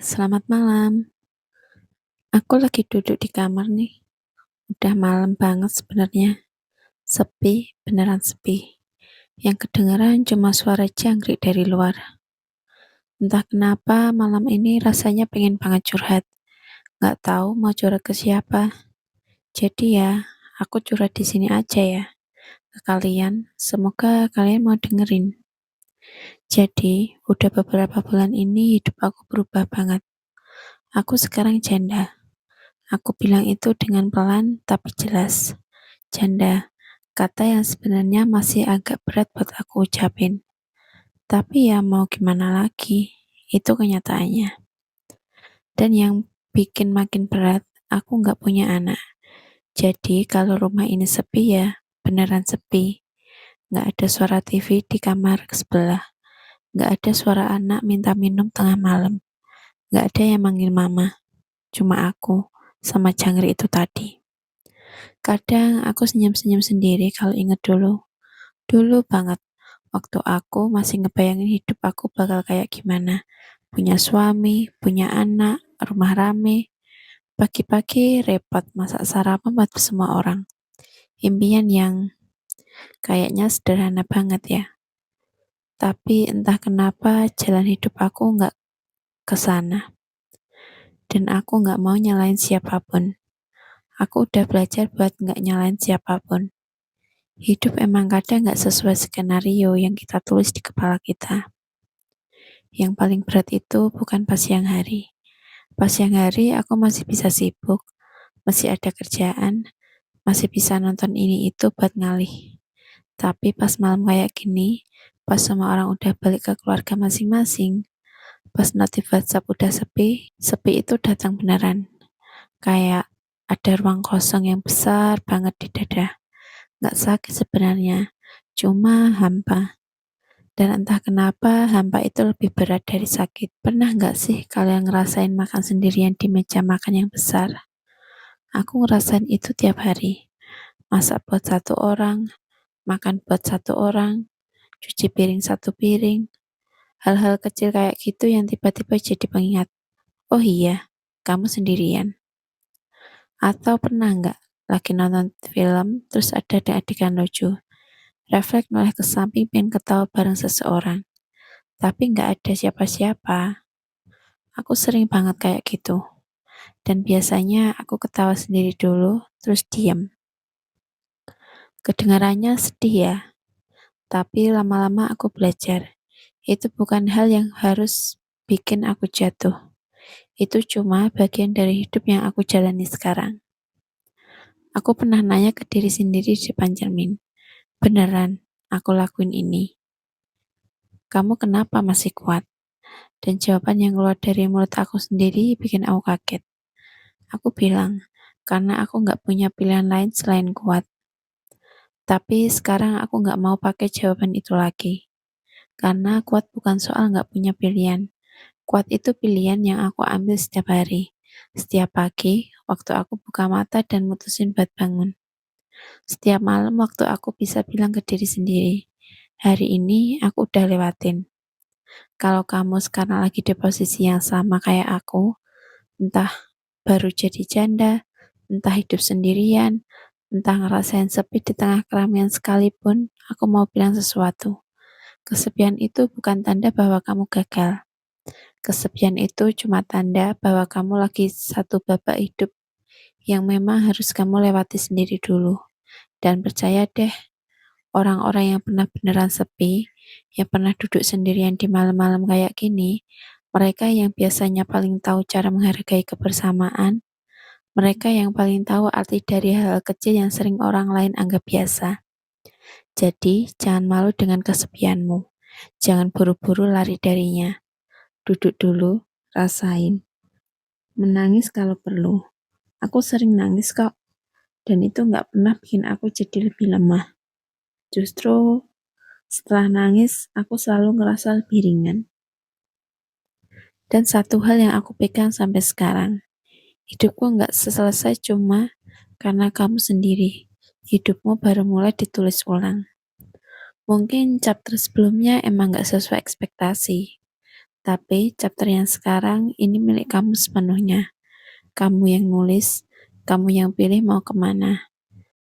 Selamat malam. Aku lagi duduk di kamar nih. Udah malam banget sebenarnya. Sepi, beneran sepi. Yang kedengaran cuma suara jangkrik dari luar. Entah kenapa malam ini rasanya pengen banget curhat. Nggak tahu mau curhat ke siapa. Jadi ya, aku curhat di sini aja ya. Ke kalian, semoga kalian mau dengerin. Jadi, udah beberapa bulan ini hidup aku berubah banget. Aku sekarang janda. Aku bilang itu dengan pelan tapi jelas. Janda, kata yang sebenarnya masih agak berat buat aku ucapin. Tapi ya mau gimana lagi, itu kenyataannya. Dan yang bikin makin berat, aku nggak punya anak. Jadi kalau rumah ini sepi ya, beneran sepi. Nggak ada suara TV di kamar sebelah. Nggak ada suara anak minta minum tengah malam. Nggak ada yang manggil mama. Cuma aku sama jangkrik itu tadi. Kadang aku senyum-senyum sendiri kalau inget dulu. Dulu banget, waktu aku masih ngebayangin hidup aku bakal kayak gimana. Punya suami, punya anak, rumah rame. Pagi-pagi repot masak sarapan buat semua orang. Impian yang kayaknya sederhana banget ya. Tapi entah kenapa jalan hidup aku nggak ke sana. Dan aku nggak mau nyalain siapapun. Aku udah belajar buat nggak nyalain siapapun. Hidup emang kadang nggak sesuai skenario yang kita tulis di kepala kita. Yang paling berat itu bukan pas siang hari. Pas siang hari aku masih bisa sibuk, masih ada kerjaan, masih bisa nonton ini itu buat ngalih. Tapi pas malam kayak gini, pas semua orang udah balik ke keluarga masing-masing, pas notif WhatsApp udah sepi, sepi itu datang beneran. Kayak ada ruang kosong yang besar banget di dada. Nggak sakit sebenarnya, cuma hampa. Dan entah kenapa hampa itu lebih berat dari sakit. Pernah nggak sih kalian ngerasain makan sendirian di meja makan yang besar? Aku ngerasain itu tiap hari. Masak buat satu orang, makan buat satu orang, cuci piring satu piring. Hal-hal kecil kayak gitu yang tiba-tiba jadi pengingat. Oh iya, kamu sendirian. Atau pernah nggak lagi nonton film terus ada adegan lucu. Refleks noleh ke samping pengen ketawa bareng seseorang. Tapi nggak ada siapa-siapa. Aku sering banget kayak gitu. Dan biasanya aku ketawa sendiri dulu, terus diam. Kedengarannya sedih ya, tapi lama-lama aku belajar. Itu bukan hal yang harus bikin aku jatuh. Itu cuma bagian dari hidup yang aku jalani sekarang. Aku pernah nanya ke diri sendiri di depan cermin. Beneran, aku lakuin ini. Kamu kenapa masih kuat? Dan jawaban yang keluar dari mulut aku sendiri bikin aku kaget. Aku bilang, karena aku nggak punya pilihan lain selain kuat. Tapi sekarang aku nggak mau pakai jawaban itu lagi. Karena kuat bukan soal nggak punya pilihan. Kuat itu pilihan yang aku ambil setiap hari. Setiap pagi, waktu aku buka mata dan mutusin buat bangun. Setiap malam waktu aku bisa bilang ke diri sendiri, hari ini aku udah lewatin. Kalau kamu sekarang lagi di posisi yang sama kayak aku, entah baru jadi janda, entah hidup sendirian, entah ngerasain sepi di tengah keramaian sekalipun, aku mau bilang sesuatu. Kesepian itu bukan tanda bahwa kamu gagal. Kesepian itu cuma tanda bahwa kamu lagi satu babak hidup yang memang harus kamu lewati sendiri dulu. Dan percaya deh, orang-orang yang pernah beneran sepi, yang pernah duduk sendirian di malam-malam kayak gini, mereka yang biasanya paling tahu cara menghargai kebersamaan, mereka yang paling tahu arti dari hal kecil yang sering orang lain anggap biasa. Jadi, jangan malu dengan kesepianmu. Jangan buru-buru lari darinya. Duduk dulu, rasain. Menangis kalau perlu. Aku sering nangis kok. Dan itu nggak pernah bikin aku jadi lebih lemah. Justru setelah nangis, aku selalu ngerasa lebih ringan. Dan satu hal yang aku pegang sampai sekarang, hidupku nggak selesai cuma karena kamu sendiri. Hidupmu baru mulai ditulis ulang. Mungkin chapter sebelumnya emang nggak sesuai ekspektasi, Tapi chapter yang sekarang ini milik kamu sepenuhnya. Kamu yang nulis, kamu yang pilih mau kemana.